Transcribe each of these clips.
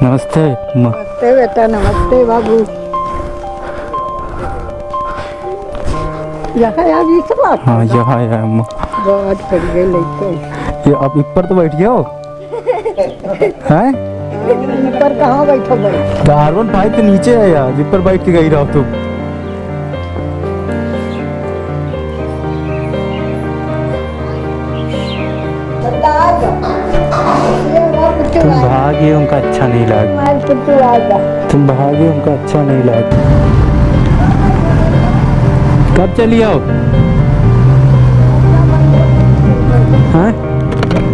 नमस्ते नमस्ते बेटा, नमस्ते बाबू। यहाँ आ गई सब। हाँ यहाँ आया अम्मा। बहुत कर गए लेके। ये आप ऊपर तो बैठ गए हो हैं? ऊपर कहाँ बैठो भाई? कार्बन भाई तो नीचे है यार, ऊपर बैठ के गई रहो तुम। तुम भागे, उनका अच्छा नहीं लगा। तुम भागे, उनका अच्छा नहीं लगा। कब चली आओ? हाँ?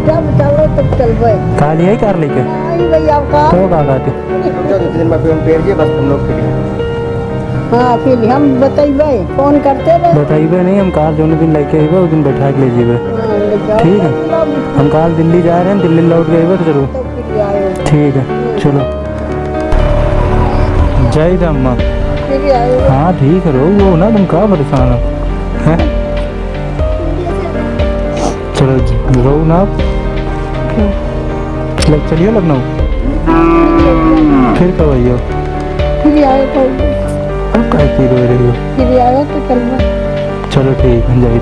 जब चलो तब चल भाई। काली है कार लेके? भैया तो का थे? बस तुम लोग के लिए। हाँ फिर हम बताइए, फोन करते रहे। बताइए नहीं, हम कार जो दिन लेके आइबे उस दिन बैठा के ले जीबे। ठीक है, हम कल दिल्ली जा रहे हैं, दिल्ली लौट गए तो चलो। ठीक है चलो। जय अम्मा। हाँ ठीक है, रो ना, तुम कहाँ परेशान हो हैं? चलो रो ना आप। चलिए लखनऊ। फिर कब आइयो? अब कैसी रो रही हो? चलो ठीक है, जय।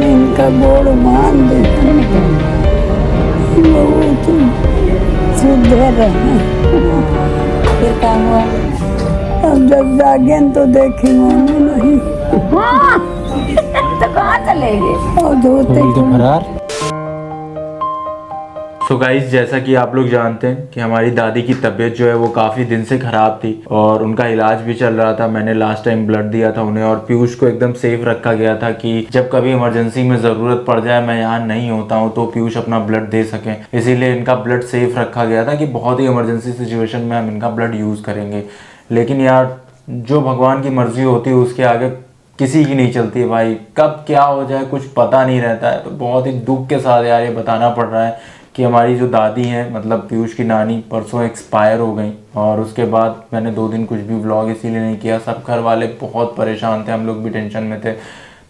इनका बोर्ड मान दे सुधर फिर काम हुआ। अब जब जागे तो देखेंगे नहीं। तो कहाँ चले गए? और धोते फरार। सो गाइस, जैसा कि आप लोग जानते हैं कि हमारी दादी की तबीयत जो है वो काफ़ी दिन से ख़राब थी और उनका इलाज भी चल रहा था। मैंने लास्ट टाइम ब्लड दिया था उन्हें और पीयूष को एकदम सेफ रखा गया था कि जब कभी इमरजेंसी में ज़रूरत पड़ जाए, मैं यहाँ नहीं होता हूँ, तो पीयूष अपना ब्लड दे सकें। इसीलिए इनका ब्लड सेफ रखा गया था कि बहुत ही इमरजेंसी सिचुएशन में हम इनका ब्लड यूज़ करेंगे। लेकिन यार, जो भगवान की मर्जी होती है उसके आगे किसी की नहीं चलती है भाई। कब क्या हो जाए कुछ पता नहीं रहता है। तो बहुत ही दुख के साथ यार ये बताना पड़ रहा है कि हमारी जो दादी हैं, मतलब पीयूष की नानी, परसों एक्सपायर हो गई। और उसके बाद मैंने 2 दिन कुछ भी व्लॉग इसीलिए नहीं किया। सब घर वाले बहुत परेशान थे, हम लोग भी टेंशन में थे।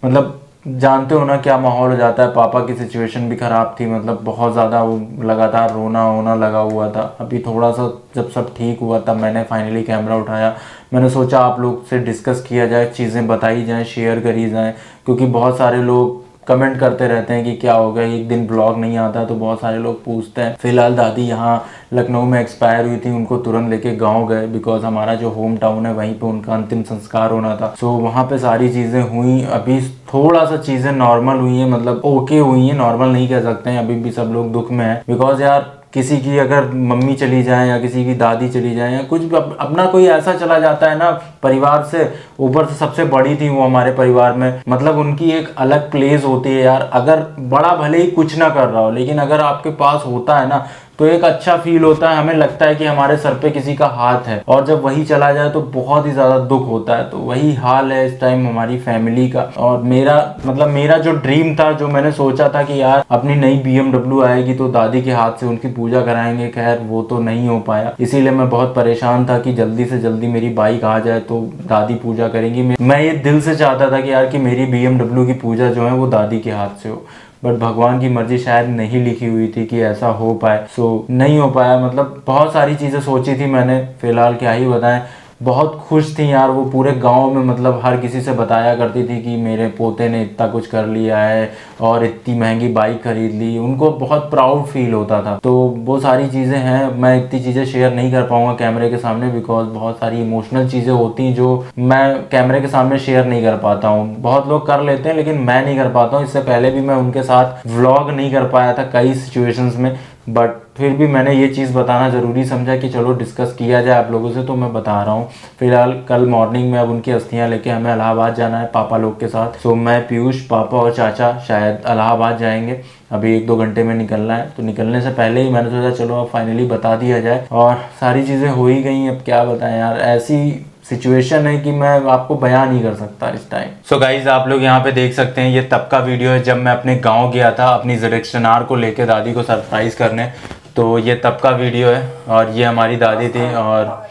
मतलब जानते हो ना क्या माहौल हो जाता है। पापा की सिचुएशन भी ख़राब थी, मतलब बहुत ज़्यादा वो लगातार रोना होना लगा हुआ था। अभी थोड़ा सा जब सब ठीक हुआ तब मैंने फाइनली कैमरा उठाया। मैंने सोचा आप लोग से डिस्कस किया जाए, चीज़ें बताई जाएँ, शेयर करी जाएँ, क्योंकि बहुत सारे लोग कमेंट करते रहते हैं कि क्या हो गया, एक दिन ब्लॉग नहीं आता। तो बहुत सारे लोग पूछते हैं। फिलहाल दादी यहाँ लखनऊ में एक्सपायर हुई थी, उनको तुरंत लेके गांव गए बिकॉज हमारा जो होम टाउन है वहीं पे उनका अंतिम संस्कार होना था। सो वहाँ पे सारी चीज़ें हुई। अभी थोड़ा सा चीज़ें नॉर्मल हुई हैं, मतलब ओके हुई हैं, नॉर्मल नहीं कह सकते हैं। अभी भी सब लोग दुख में है बिकॉज यार किसी की अगर मम्मी चली जाए या किसी की दादी चली जाए या कुछ भी अपना कोई ऐसा चला जाता है ना परिवार से, ऊपर से सबसे बड़ी थी वो हमारे परिवार में, मतलब उनकी एक अलग प्लेस होती है यार। अगर बड़ा भले ही कुछ ना कर रहा हो, लेकिन अगर आपके पास होता है ना तो एक अच्छा फील होता है। हमें लगता है कि हमारे सर पे किसी का हाथ है, और जब वही चला जाए तो बहुत ही ज़्यादा दुख होता है। तो वही हाल है इस टाइम हमारी फैमिली का। और मेरा जो ड्रीम था, जो मैंने सोचा था कि यार अपनी नई BMW आएगी तो दादी के हाथ से उनकी पूजा कराएंगे, खैर वो तो नहीं हो पाया। इसीलिए मैं बहुत परेशान था कि जल्दी से जल्दी मेरी बाइक आ जाए तो दादी पूजा करेंगी। मैं ये दिल से चाहता था कि यार कि मेरी BMW की पूजा जो है वो दादी के हाथ से हो, बट भगवान की मर्जी शायद नहीं लिखी हुई थी कि ऐसा हो पाए। सो नहीं हो पाया। मतलब बहुत सारी चीज़ें सोची थी मैंने, फिलहाल क्या ही बताएं। बहुत खुश थी यार वो पूरे गांव में, मतलब हर किसी से बताया करती थी कि मेरे पोते ने इतना कुछ कर लिया है और इतनी महंगी बाइक खरीद ली। उनको बहुत प्राउड फील होता था। तो वो सारी चीज़ें हैं, मैं इतनी चीज़ें शेयर नहीं कर पाऊंगा कैमरे के सामने बिकॉज बहुत सारी इमोशनल चीज़ें होती हैं जो मैं कैमरे के सामने शेयर नहीं कर पाता हूँ। बहुत लोग कर लेते हैं लेकिन मैं नहीं कर पाता हूँ। इससे पहले भी मैं उनके साथ व्लॉग नहीं कर पाया था कई सिचुएशंस में, बट फिर भी मैंने ये चीज़ बताना ज़रूरी समझा कि चलो डिस्कस किया जाए आप लोगों से, तो मैं बता रहा हूँ। फिलहाल कल मॉर्निंग में अब उनकी अस्थियाँ लेके हमें इलाहाबाद जाना है पापा लोग के साथ। सो मैं, पीयूष, पापा और चाचा शायद इलाहाबाद जाएंगे। अभी 1-2 घंटे में निकलना है। तो निकलने से पहले ही मैंने सोचा चलो अब फाइनली बता दिया जाए। और सारी चीज़ें हो ही गई। अब क्या बताएं यार, ऐसी सिचुएशन है कि मैं आपको बयान नहीं कर सकता इस टाइम। सो गाइज, आप लोग यहाँ पे देख सकते हैं, ये तब का वीडियो है जब मैं अपने गांव गया था अपनी ZX-10R को लेके दादी को सरप्राइज़ करने। तो ये तब का वीडियो है और ये हमारी दादी थी। और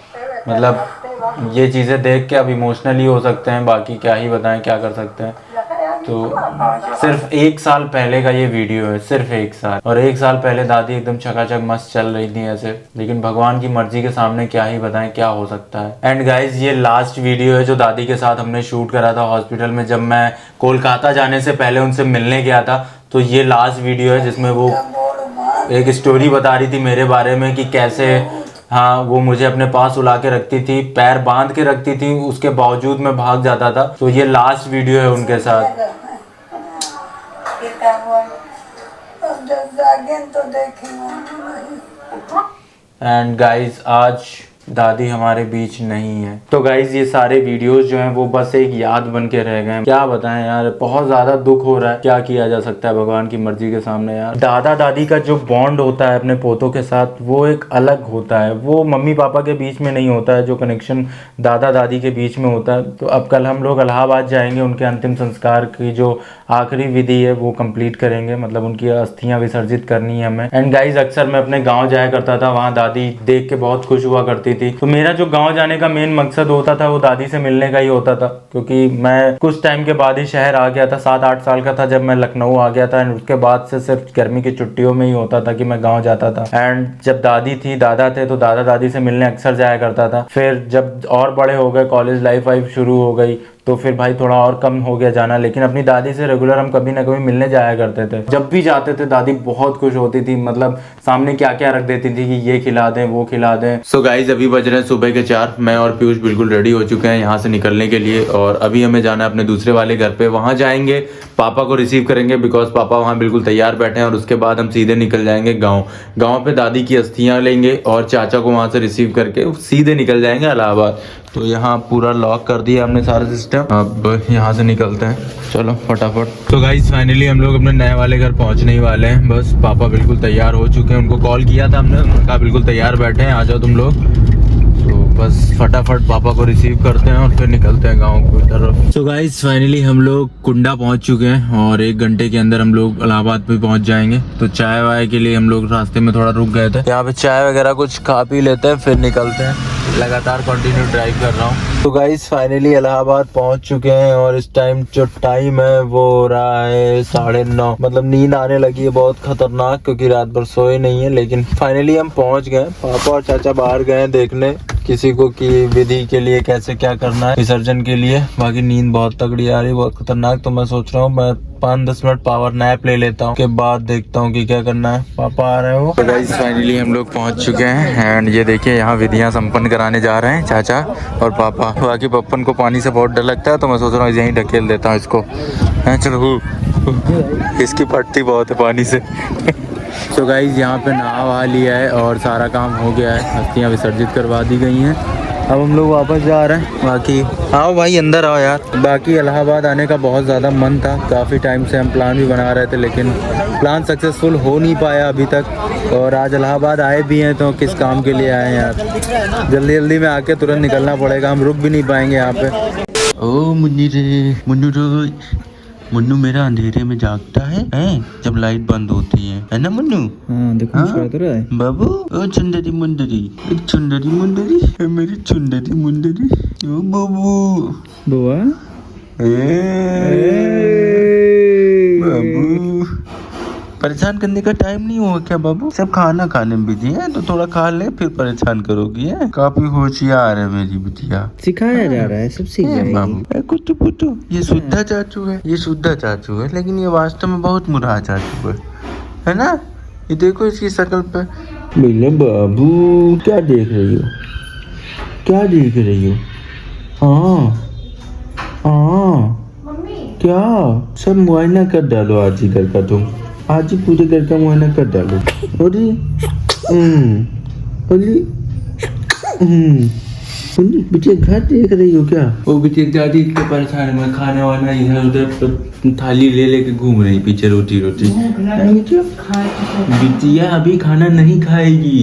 मतलब ये चीज़ें देख के अब इमोशनली हो सकते हैं, बाकी क्या ही बताएं, क्या कर सकते हैं। तो सिर्फ 1 साल पहले का ये वीडियो है, सिर्फ 1 साल। और 1 साल पहले दादी एकदम चकाचक मस्त चल रही थी ऐसे, लेकिन भगवान की मर्जी के सामने क्या ही बताएं क्या हो सकता है। एंड गाइज ये लास्ट वीडियो है जो दादी के साथ हमने शूट करा था हॉस्पिटल में, जब मैं कोलकाता जाने से पहले उनसे मिलने गया था। तो ये लास्ट वीडियो है जिसमें वो एक स्टोरी बता रही थी मेरे बारे में कि कैसे हाँ वो मुझे अपने पास उला के रखती थी, पैर बांध के रखती थी, उसके बावजूद मैं भाग जाता था। तो ये लास्ट वीडियो है उनके साथ। अब जब जागे तो देखेंगे। एंड गाइज आज दादी हमारे बीच नहीं है। तो गाइज ये सारे वीडियोस जो हैं वो बस एक याद बन के रह गए। क्या बताएं यार, बहुत ज्यादा दुख हो रहा है। क्या किया जा सकता है भगवान की मर्जी के सामने यार। दादा दादी का जो बॉन्ड होता है अपने पोतों के साथ वो एक अलग होता है, वो मम्मी पापा के बीच में नहीं होता है जो कनेक्शन दादा दादी के बीच में होता है। तो अब कल हम लोग इलाहाबाद जाएंगे, उनके अंतिम संस्कार की जो आखिरी विधि है वो कंप्लीट करेंगे, मतलब उनकी अस्थियां विसर्जित करनी है हमें। एंड गाइज अक्सर मैं अपने गाँव जाया करता था, वहाँ दादी देख के बहुत खुश हुआ करती थी। तो मेरा जो गांव जाने का मेन मकसद होता था वो दादी से मिलने का ही होता था, क्योंकि मैं कुछ टाइम के बाद ही शहर आ गया था। 7-8 साल का था जब मैं लखनऊ आ गया था। एंड उसके बाद से सिर्फ गर्मी की छुट्टियों में ही होता था कि मैं गांव जाता था। एंड जब दादी थी दादा थे तो दादा दादी से मिलने अक्सर जाया करता था। फिर जब और बड़े हो गए, कॉलेज लाइफ शुरू हो गई, तो फिर भाई थोड़ा और कम हो गया जाना। लेकिन अपनी दादी से रेगुलर हम कभी ना कभी मिलने जाया करते थे। जब भी जाते थे दादी बहुत खुश होती थी, मतलब सामने क्या क्या रख देती थी कि ये खिला दें वो खिला दें। सो गाइज अभी बज रहे हैं सुबह के 4। मैं और पीयूष बिल्कुल रेडी हो चुके हैं यहाँ से निकलने के लिए, और अभी हमें जाना है अपने दूसरे वाले घर पे। वहाँ जाएंगे, पापा को रिसीव करेंगे बिकॉज पापा वहाँ बिल्कुल तैयार बैठे हैं। और उसके बाद हम सीधे निकल जाएंगे गाँव पे दादी की अस्थियाँ लेंगे और चाचा को वहाँ से रिसीव करके सीधे निकल जाएंगे इलाहाबाद। तो यहाँ पूरा लॉक कर दिया हमने सारा सिस्टम। अब यहाँ से निकलते हैं, चलो फटाफट। तो गाइस फाइनली हम लोग अपने नए वाले घर पहुँचने ही वाले हैं। बस पापा बिल्कुल तैयार हो चुके हैं, उनको कॉल किया था हमने, उन्होंने कहा बिल्कुल तैयार बैठे हैं, आ जाओ तुम लोग। तो बस फटाफट पापा को रिसीव करते हैं और फिर निकलते हैं गाँव की तरफ। तो गाइस फाइनली हम लोग कुंडा पहुँच चुके हैं और 1 घंटे के अंदर हम लोग इलाहाबाद पे पहुँच जाएंगे। तो चाय वाय के लिए हम लोग रास्ते में थोड़ा रुक गए थे, यहाँ पे चाय वगैरह कुछ खा पी लेते हैं फिर निकलते हैं। लगातार कंटिन्यू ड्राइव कर रहा हूँ। तो गाइस फाइनली इलाहाबाद पहुंच चुके हैं और इस टाइम जो टाइम है वो हो रहा है 9:30। मतलब नींद आने लगी है बहुत खतरनाक, क्योंकि रात भर सोए नहीं है। लेकिन फाइनली हम पहुंच गए। पापा और चाचा बाहर गए देखने किसी को कि विधि के लिए कैसे क्या करना है विसर्जन के लिए। बाकी नींद बहुत तगड़ी आ रही है, बहुत खतरनाक। तो मैं सोच रहा हूँ मैं 5-10 मिनट पावर नैप ले लेता हूँ, के बाद देखता हूँ कि क्या करना है। पापा आ रहे हो। तो गाइस फाइनली हम लोग पहुँच चुके हैं एंड ये देखिए यहाँ विधियाँ संपन्न कराने जा रहे हैं चाचा और पापा। बाकी पप्पन को पानी से बहुत डर लगता है, तो मैं सोच रहा हूँ यहीं ढकेल देता हूँ इसको। चलो इसकी पट्टी बहुत है पानी से। तो गाइस यहाँ पे नहा वहा लिया है और सारा काम हो गया है, अस्थियाँ विसर्जित करवा दी गई हैं। अब हम लोग वापस जा रहे हैं। बाकी आओ भाई अंदर आओ यार। बाकी इलाहाबाद आने का बहुत ज़्यादा मन था, काफ़ी टाइम से हम प्लान भी बना रहे थे, लेकिन प्लान सक्सेसफुल हो नहीं पाया अभी तक। और आज इलाहाबाद आए भी हैं तो किस काम के लिए आए हैं यार, जल्दी जल्दी में आके तुरंत निकलना पड़ेगा, हम रुक भी नहीं पाएंगे यहाँ पे। ओ मुन्नी रे मुन्नू मेरा अंधेरे में जागता है जब लाइट बंद होती है ना मुन्नू? हाँ देखो हाँ? बाबू ओ चुंदरी मुंदरी मेरी चुंदरी मुंदरी ओ बाबू बुआ बाबू परेशान करने का टाइम नहीं हुआ क्या बाबू? सब खाना खाने में बिजी है तो थोड़ा खा ले फिर परेशान करोगी है। काफी होशियार है मेरी बिटिया, सिखाया जा रहा है सब सीख जाएगी बाबू। कुत्तू पुत्तू ये शुद्धा चाचू है, ये शुद्धा चाचू है, लेकिन ये वास्तव में बहुत मुराह चाचू है ना? ये देखो इसकी शक्ल पे। बोले बाबू क्या देख रही हो, क्या देख रही हो? हाँ क्या सब मुआयना कर डालो आज ही घर का, तुम आज ही पूरे घर का मुआयना कर डालो। अरे बेटे घर देख रही हो क्या? वो बेटे दादी इतने परेशान है, मैं खाने वाना इधर उधर थाली ले लेके घूम रही पीछे रोटी बिटिया अभी खाना नहीं खाएगी।